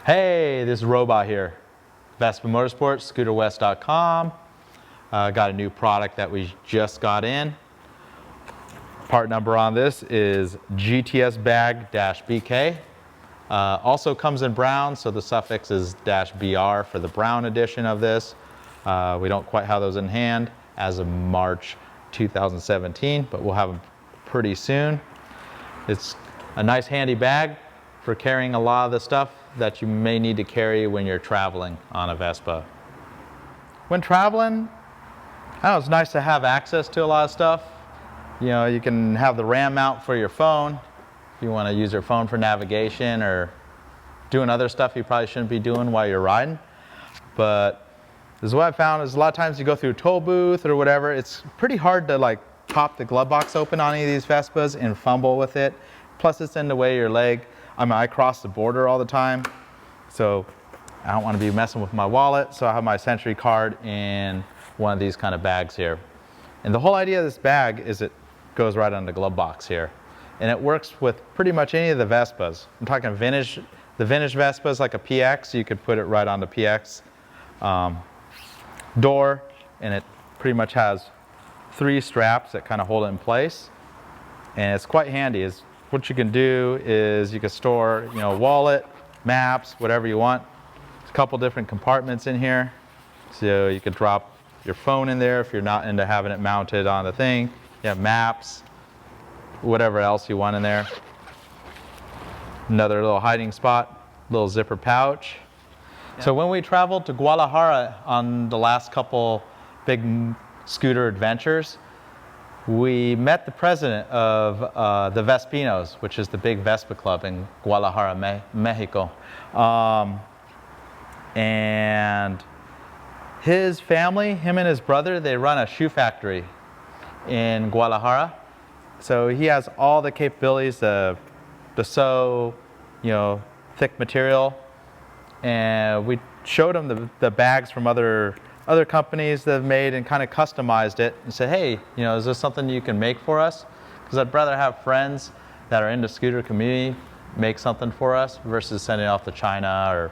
Hey, this is Robot here. Vespa Motorsport, scooterwest.com. Got a new product that we just got in. Part number on this is GTS bag-BK. Also comes in brown, so the suffix is -BR for the brown edition of this. We don't quite have those in hand as of March 2017, but we'll have them pretty soon. It's a nice handy bag for carrying a lot of the stuff that you may need to carry when you're traveling on a Vespa. When traveling, I don't know, it's nice to have access to a lot of stuff. You know, you can have the RAM mount for your phone if you want to use your phone for navigation or doing other stuff you probably shouldn't be doing while you're riding. But this is what I found is a lot of times you go through a toll booth or whatever, it's pretty hard to like pop the glove box open on any of these Vespas and fumble with it. Plus it's in the way of your leg. I mean, I cross the border all the time, so I don't want to be messing with my wallet, so I have my Century card in one of these kind of bags here. And the whole idea of this bag is it goes right on the glove box here. And it works with pretty much any of the Vespas. I'm talking vintage, the vintage Vespas like a PX, you could put it right on the PX door, and it pretty much has 3 straps that kind of hold it in place. And it's quite handy. What you can do is you can store, you know, wallet, maps, whatever you want. There's a couple different compartments in here. So you could drop your phone in there if you're not into having it mounted on the thing. You have maps, whatever else you want in there. Another little hiding spot, little zipper pouch. Yeah. So when we traveled to Guadalajara on the last couple big scooter adventures, we met the president of the Vespinos, which is the big Vespa club in Guadalajara, Mexico. And his family, him and his brother, they run a shoe factory in Guadalajara. So he has all the capabilities to sew, you know, thick material. And we showed him the bags from other companies that have made and kind of customized it and said, hey, you know, is this something you can make for us? Because I'd rather have friends that are in the scooter community make something for us versus sending it off to China or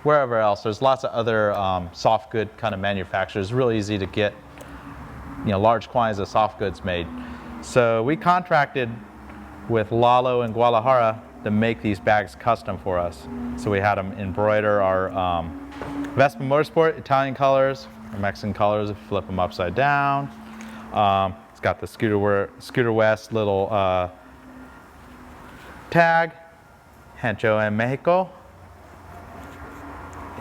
wherever else. There's lots of other soft good kind of manufacturers. It's really easy to get, you know, large quantities of soft goods made. So we contracted with Lalo in Guadalajara to make these bags custom for us. So we had them embroider our Vespa Motorsport Italian colors, or Mexican colors, flip them upside down. It's got the Scooter West little tag, Rancho en Mexico.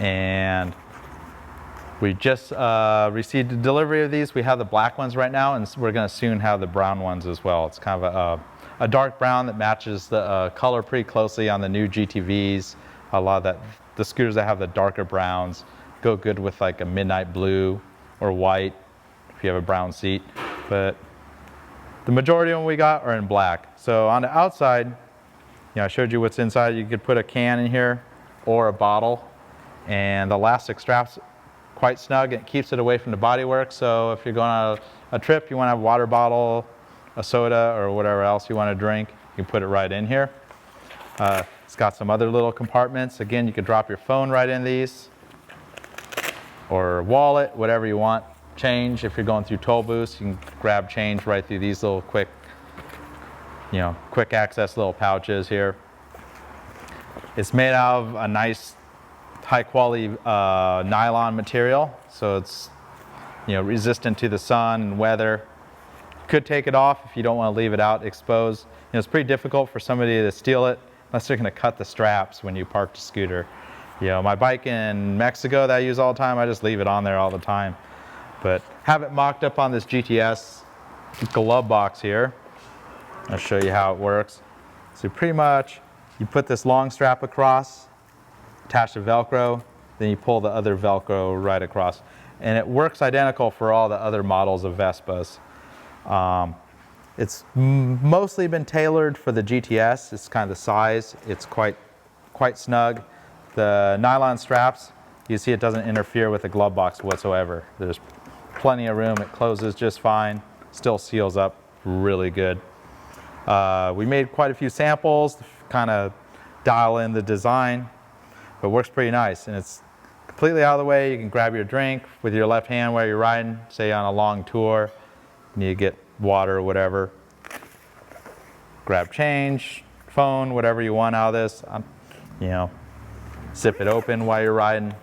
And we just received the delivery of these. We have the black ones right now, and we're going to soon have the brown ones as well. It's kind of a dark brown that matches the color pretty closely on the new GTVs. A lot of the scooters that have the darker browns go good with like a midnight blue or white if you have a brown seat. But the majority of them we got are in black. So on the outside, you know, I showed you what's inside. You could put a can in here or a bottle, and the elastic strap's quite snug. It keeps it away from the bodywork. So if you're going on a trip, you want to have a water bottle, a soda, or whatever else you want to drink, you can put it right in here. It's got some other little compartments. Again, you could drop your phone right in these, or wallet, whatever you want. Change, if you're going through toll booths, you can grab change right through these little quick, you know, quick access little pouches here. It's made out of a nice high quality nylon material, so it's, you know, resistant to the sun and weather. Could take it off if you don't want to leave it out exposed. You know, it's pretty difficult for somebody to steal it unless they're going to cut the straps when you park the scooter. You know, my bike in Mexico that I use all the time, I just leave it on there all the time. But have it mocked up on this GTS glove box here. I'll show you how it works. So pretty much, you put this long strap across, attach the Velcro, then you pull the other Velcro right across. And it works identical for all the other models of Vespas. It's mostly been tailored for the GTS. It's kind of the size. It's quite snug. The nylon straps, you see it doesn't interfere with the glove box whatsoever. There's plenty of room. It closes just fine, still seals up really good. We made quite a few samples to kind of dial in the design, but it works pretty nice, and it's completely out of the way. You can grab your drink with your left hand while you're riding, say on a long tour, you need to get water or whatever. Grab change, phone, whatever you want out of this. You know, zip it open while you're riding.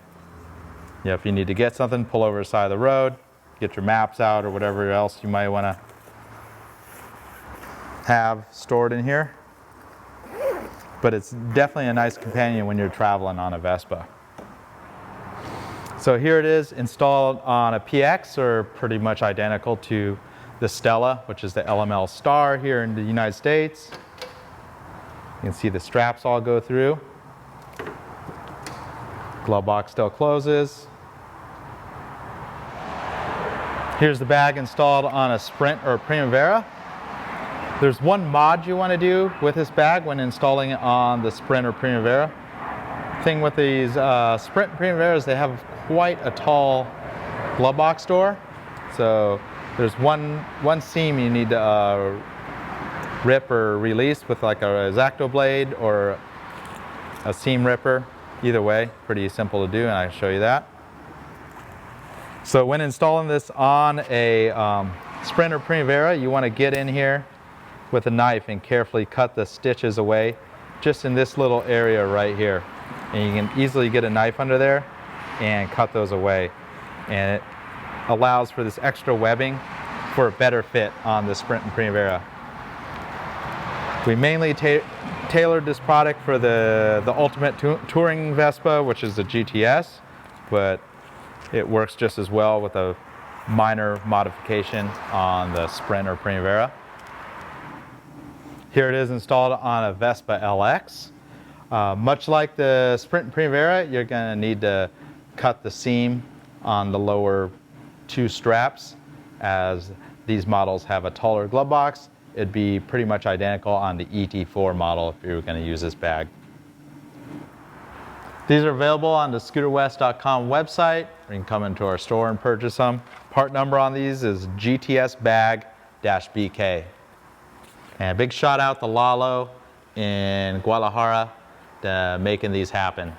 You know, if you need to get something, pull over the side of the road, get your maps out or whatever else you might want to have stored in here. But it's definitely a nice companion when you're traveling on a Vespa. So here it is installed on a PX, or pretty much identical to the Stella, which is the LML Star here in the United States. You can see the straps all go through. Glove box still closes. Here's the bag installed on a Sprint or a Primavera. There's one mod you want to do with this bag when installing it on the Sprint or Primavera. Thing with these Sprint and Primaveras, they have quite a tall glove box door. So there's one seam you need to rip or release with like a X-Acto blade or a seam ripper. Either way, pretty simple to do, and I can show you that. So when installing this on a Sprint or Primavera, you want to get in here with a knife and carefully cut the stitches away just in this little area right here. And you can easily get a knife under there and cut those away. And it allows for this extra webbing for a better fit on the Sprint and Primavera. We mainly tailored this product for the ultimate touring Vespa, which is the GTS, but it works just as well with a minor modification on the Sprint or Primavera. Here it is installed on a Vespa LX. Much like the Sprint and Primavera, you're going to need to cut the seam on the lower two straps, as these models have a taller glove box. It'd be pretty much identical on the ET4 model if you were going to use this bag. These are available on the scooterwest.com website, or you can come into our store and purchase them. Part number on these is GTS Bag-BK. And a big shout out to Lalo in Guadalajara making these happen.